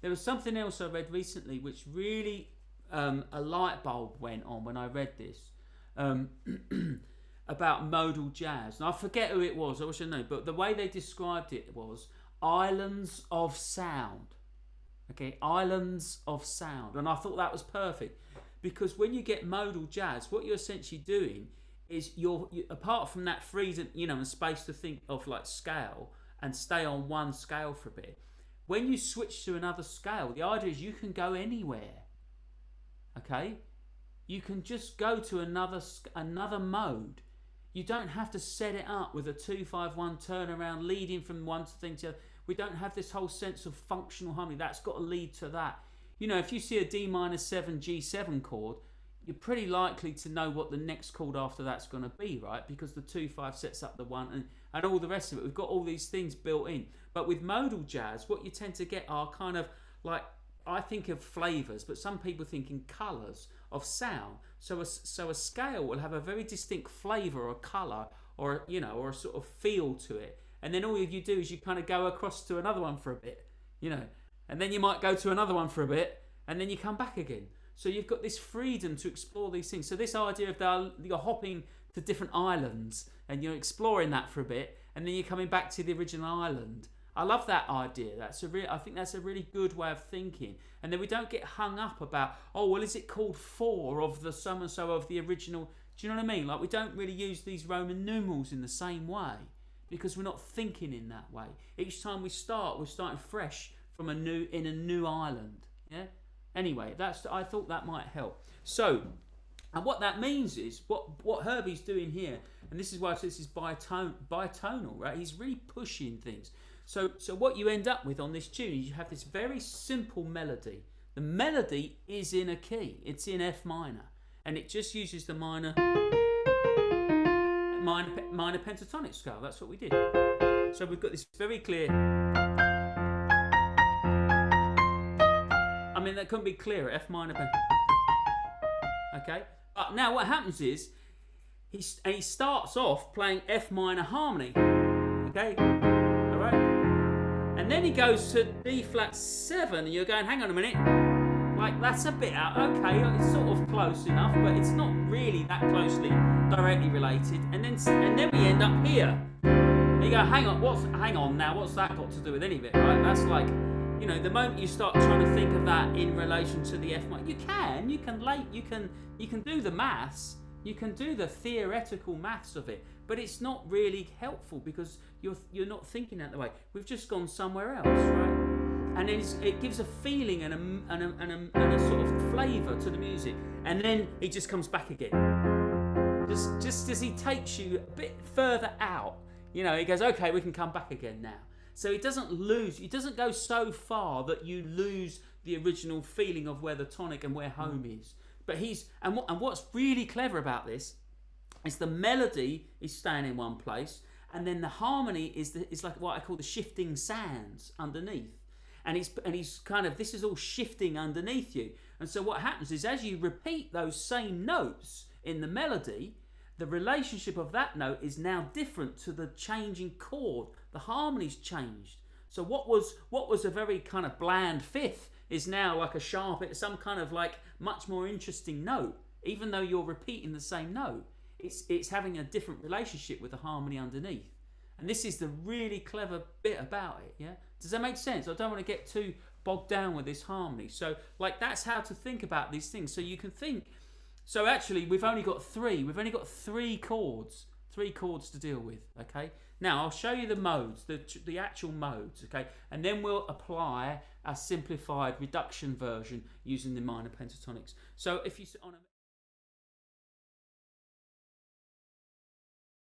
There was something else I read recently which really, a light bulb went on when I read this, about modal jazz. And I forget who it was, I wish I knew, but the way they described it was islands of sound. Okay, islands of sound. And I thought that was perfect, because when you get modal jazz, what you're essentially doing is you apart from that freedom, and space to think of like scale and stay on one scale for a bit, when you switch to another scale, the idea is you can go anywhere. Okay, you can just go to another mode. You don't have to set it up with a 2-5-1 turnaround leading from one thing to the other. We don't have this whole sense of functional harmony. That's got to lead to that. If you see a D minor 7 G7 chord, you're pretty likely to know what the next chord after that's going to be, right? Because the 2-5 sets up the 1 and all the rest of it. We've got all these things built in. But with modal jazz, what you tend to get are kind of like, I think of flavors, but some people think in colors of sound. So a scale will have a very distinct flavor or color or or a sort of feel to it. And then all you do is you kind of go across to another one for a bit, and then you might go to another one for a bit, and then you come back again. So you've got this freedom to explore these things. So this idea of you're hopping to different islands and you're exploring that for a bit, and then you're coming back to the original island. I love that idea. I think that's a really good way of thinking. And then we don't get hung up about, oh, well, is it called 4 of the so and so of the original? Do you know what I mean? Like, we don't really use these Roman numerals in the same way because we're not thinking in that way. Each time we start, we're starting fresh from a new island. Yeah. Anyway, I thought that might help. So, and what that means is what Herbie's doing here, and this is why I say this is bitonal, right? He's really pushing things. So what you end up with on this tune is you have this very simple melody. The melody is in a key. It's in F minor, and it just uses the minor pentatonic scale. That's what we did. So we've got this very clear. I mean, that couldn't be clearer. F minor pentatonic. Okay. But now what happens is he starts off playing F minor harmony. Okay. All right. And then he goes to D flat 7, and you're going, hang on a minute, like that's a bit out. Okay, it's sort of close enough, but it's not really that closely directly related. And then we end up here. And you go, hang on now, what's that got to do with any of it, right? That's like, the moment you start trying to think of that in relation to the F minor, you can do the maths, you can do the theoretical maths of it, but it's not really helpful because you're not thinking that way. We've just gone somewhere else, right? And then it gives a feeling and a sort of flavour to the music, and then he just comes back again. Just as he takes you a bit further out, he goes, okay, we can come back again now. So he doesn't go so far that you lose the original feeling of where the tonic and where home is. But what's really clever about this is the melody is staying in one place, and then the harmony is like what I call the shifting sands underneath. And he's kind of, this is all shifting underneath you. And so what happens is as you repeat those same notes in the melody, the relationship of that note is now different to the changing chord. The harmony's changed. So what was a very kind of bland fifth is now like a sharp, some kind of like much more interesting note. Even though you're repeating the same note, it's having a different relationship with the harmony underneath. And this is the really clever bit about it, yeah? Does that make sense? I don't want to get too bogged down with this harmony. So like that's how to think about these things. So you can think, so actually we've only got three chords to deal with, okay? Now I'll show you the modes, the actual modes, okay? And then we'll apply a simplified reduction version using the minor pentatonics. So if you on a